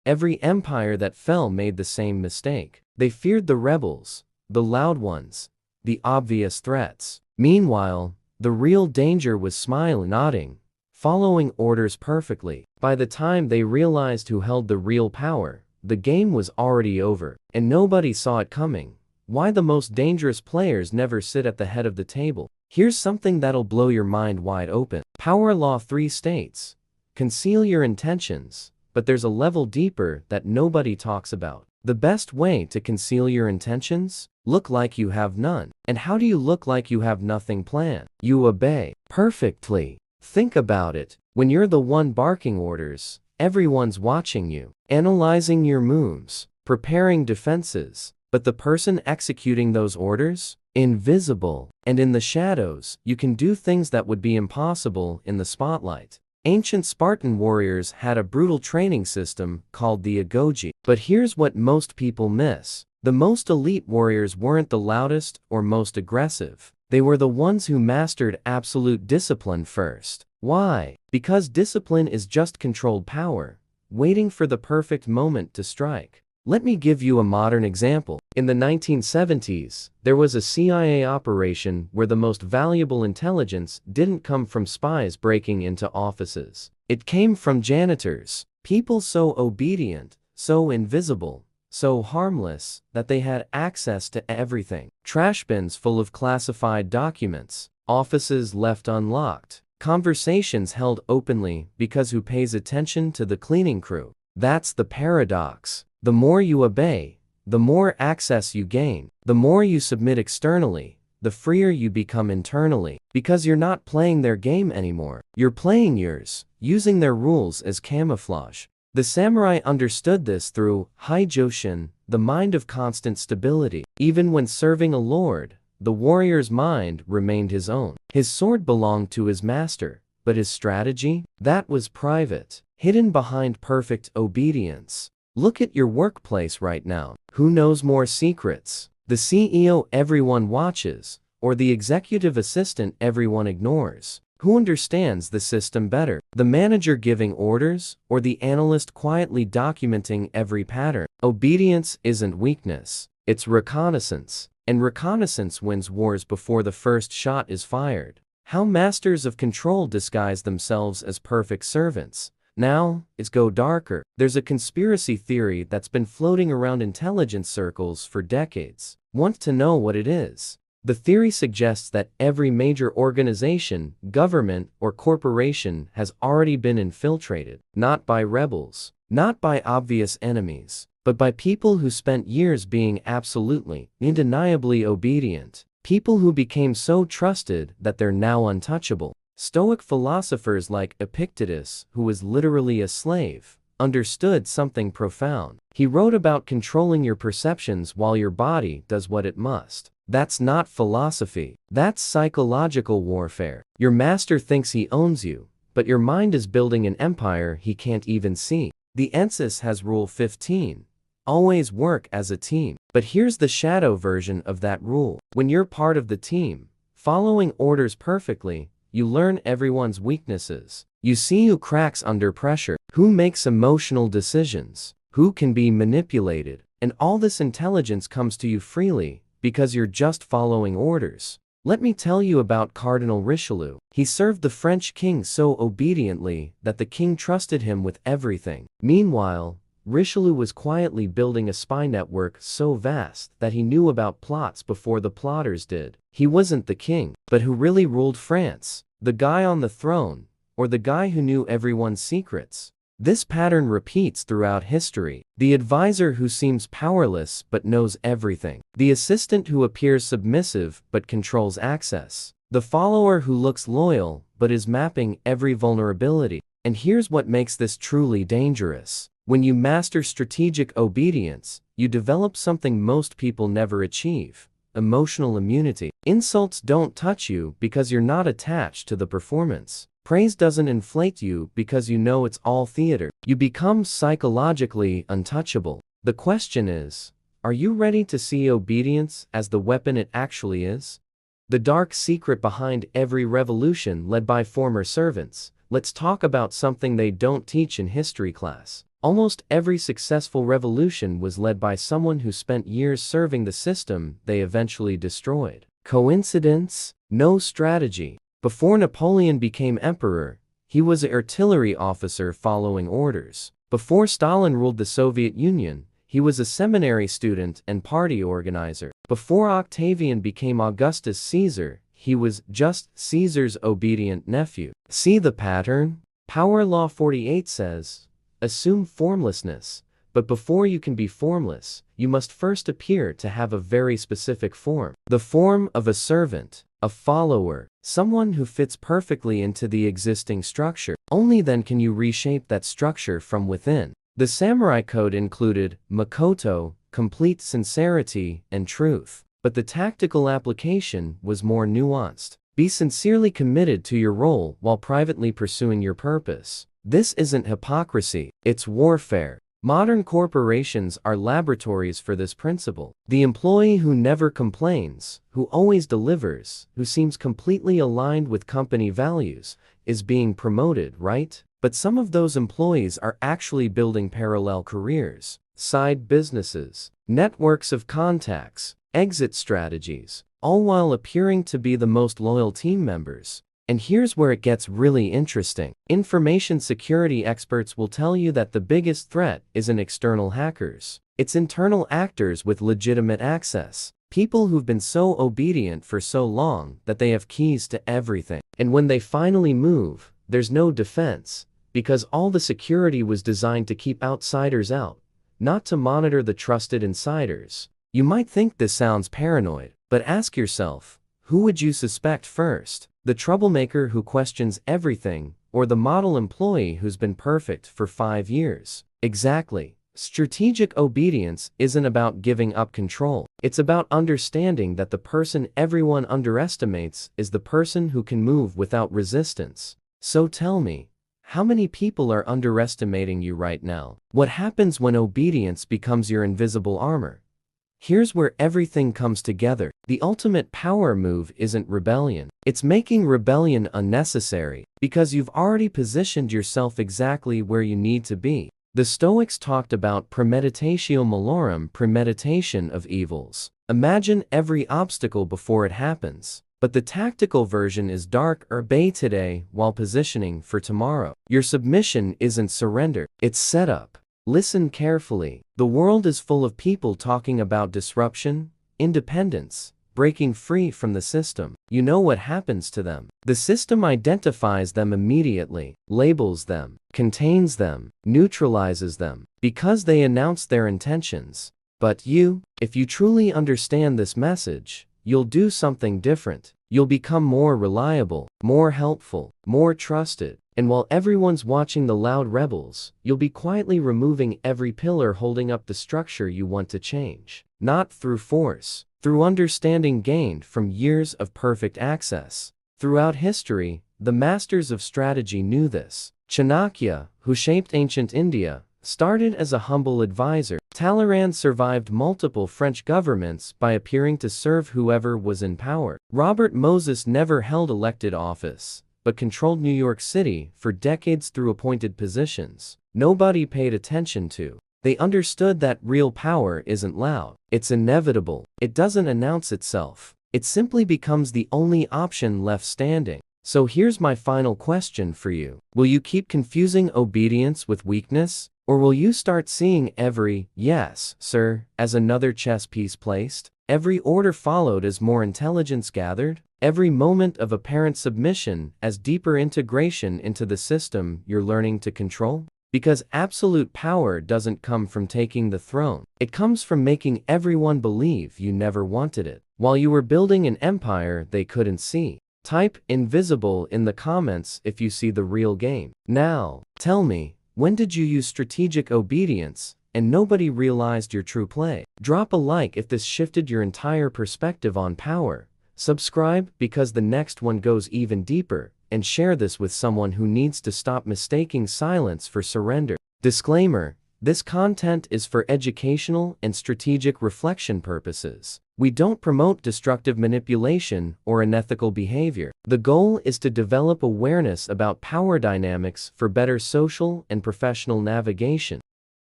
Every empire that fell made the same mistake. They feared the rebels, the loud ones, the obvious threats. Meanwhile, the real danger was smiling, nodding, following orders perfectly. By the time they realized who held the real power, the game was already over, and nobody saw it coming. Why the most dangerous players never sit at the head of the table. Here's something that'll blow your mind wide open. Power law 3 states, conceal your intentions, but there's a level deeper that nobody talks about. The best way to conceal your intentions? Look like you have none. And how do you look like you have nothing planned? You obey perfectly. Think about it. When you're the one barking orders, everyone's watching you, analyzing your moves, preparing defenses. But the person executing those orders? Invisible. And in the shadows, you can do things that would be impossible in the spotlight. Ancient Spartan warriors had a brutal training system called the agoge. But here's what most people miss. The most elite warriors weren't the loudest or most aggressive. They were the ones who mastered absolute discipline first. Why? Because discipline is just controlled power, waiting for the perfect moment to strike. Let me give you a modern example. In the 1970s, there was a CIA operation where the most valuable intelligence didn't come from spies breaking into offices. It came from janitors, people so obedient, so invisible, so harmless that they had access to everything. Trash bins full of classified documents, offices left unlocked, conversations held openly because who pays attention to the cleaning crew? That's the paradox. The more you obey, the more access you gain. The more you submit externally, the freer you become internally. Because you're not playing their game anymore. You're playing yours, using their rules as camouflage. The samurai understood this through Haijoshin, the mind of constant stability. Even when serving a lord, the warrior's mind remained his own. His sword belonged to his master, but his strategy? That was private, hidden behind perfect obedience. Look at your workplace right now. Who knows more secrets? The CEO everyone watches, or the executive assistant everyone ignores? Who understands the system better? The manager giving orders, or the analyst quietly documenting every pattern? Obedience isn't weakness, it's reconnaissance. And reconnaissance wins wars before the first shot is fired. How masters of control disguise themselves as perfect servants. Now, it's go darker. There's a conspiracy theory that's been floating around intelligence circles for decades. Want to know what it is? The theory suggests that every major organization, government, or corporation has already been infiltrated, not by rebels, not by obvious enemies, but by people who spent years being absolutely, undeniably obedient. People who became so trusted that they're now untouchable. Stoic philosophers like Epictetus, who was literally a slave, understood something profound. He wrote about controlling your perceptions while your body does what it must. That's not philosophy. That's psychological warfare. Your master thinks he owns you, but your mind is building an empire he can't even see. The ENSIS has Rule 15. Always work as a team. But here's the shadow version of that rule. When you're part of the team, following orders perfectly, you learn everyone's weaknesses. You see who cracks under pressure, who makes emotional decisions, who can be manipulated. And all this intelligence comes to you freely, because you're just following orders. Let me tell you about Cardinal Richelieu. He served the French king so obediently that the king trusted him with everything. Meanwhile, Richelieu was quietly building a spy network so vast that he knew about plots before the plotters did. He wasn't the king, but who really ruled France? The guy on the throne, or the guy who knew everyone's secrets? This pattern repeats throughout history. The advisor who seems powerless but knows everything. The assistant who appears submissive but controls access. The follower who looks loyal but is mapping every vulnerability. And here's what makes this truly dangerous. When you master strategic obedience, you develop something most people never achieve: emotional immunity. Insults don't touch you because you're not attached to the performance. Praise doesn't inflate you because you know it's all theater. You become psychologically untouchable. The question is, are you ready to see obedience as the weapon it actually is? The dark secret behind every revolution led by former servants. Let's talk about something they don't teach in history class. Almost every successful revolution was led by someone who spent years serving the system they eventually destroyed. Coincidence? No strategy. Before Napoleon became emperor, he was an artillery officer following orders. Before Stalin ruled the Soviet Union, he was a seminary student and party organizer. Before Octavian became Augustus Caesar, he was just Caesar's obedient nephew. See the pattern? Power Law 48 says, assume formlessness, but before you can be formless, you must first appear to have a very specific form. The form of a servant, a follower, someone who fits perfectly into the existing structure. Only then can you reshape that structure from within. The samurai code included makoto, complete sincerity, and truth. But the tactical application was more nuanced. Be sincerely committed to your role while privately pursuing your purpose. This isn't hypocrisy, it's warfare. Modern corporations are laboratories for this principle. The employee who never complains, who always delivers, who seems completely aligned with company values, is being promoted, right? But some of those employees are actually building parallel careers, side businesses, networks of contacts, exit strategies, all while appearing to be the most loyal team members. And here's where it gets really interesting. Information security experts will tell you that the biggest threat isn't external hackers. It's internal actors with legitimate access. People who've been so obedient for so long that they have keys to everything. And when they finally move, there's no defense, because all the security was designed to keep outsiders out, not to monitor the trusted insiders. You might think this sounds paranoid, but ask yourself, who would you suspect first? The troublemaker who questions everything, or the model employee who's been perfect for 5 years? Exactly. Strategic obedience isn't about giving up control. It's about understanding that the person everyone underestimates is the person who can move without resistance. So tell me, how many people are underestimating you right now? What happens when obedience becomes your invisible armor? Here's where everything comes together. The ultimate power move isn't rebellion. It's making rebellion unnecessary, because you've already positioned yourself exactly where you need to be. The Stoics talked about premeditatio malorum, premeditation of evils. Imagine every obstacle before it happens. But the tactical version is dark or bay today while positioning for tomorrow. Your submission isn't surrender, it's setup. Listen carefully. The world is full of people talking about disruption, independence, breaking free from the system. You know what happens to them. The system identifies them immediately, labels them, contains them, neutralizes them, because they announce their intentions. But you, if you truly understand this message, you'll do something different. You'll become more reliable, more helpful, more trusted. And while everyone's watching the loud rebels, you'll be quietly removing every pillar holding up the structure you want to change. Not through force, through understanding gained from years of perfect access. Throughout history, the masters of strategy knew this. Chanakya, who shaped ancient India, started as a humble advisor. Talleyrand survived multiple French governments by appearing to serve whoever was in power. Robert Moses never held elected office, but controlled New York City for decades through appointed positions nobody paid attention to. They understood that real power isn't loud. It's inevitable. It doesn't announce itself. It simply becomes the only option left standing. So here's my final question for you. Will you keep confusing obedience with weakness? Or will you start seeing every "yes, sir" as another chess piece placed? Every order followed as more intelligence gathered? Every moment of apparent submission as deeper integration into the system you're learning to control? Because absolute power doesn't come from taking the throne. It comes from making everyone believe you never wanted it, while you were building an empire they couldn't see. Type "invisible" in the comments if you see the real game. Now, tell me, when did you use strategic obedience and nobody realized your true play? Drop a like if this shifted your entire perspective on power. Subscribe because the next one goes even deeper, and share this with someone who needs to stop mistaking silence for surrender. Disclaimer: this content is for educational and strategic reflection purposes. We don't promote destructive manipulation or unethical behavior. The goal is to develop awareness about power dynamics for better social and professional navigation.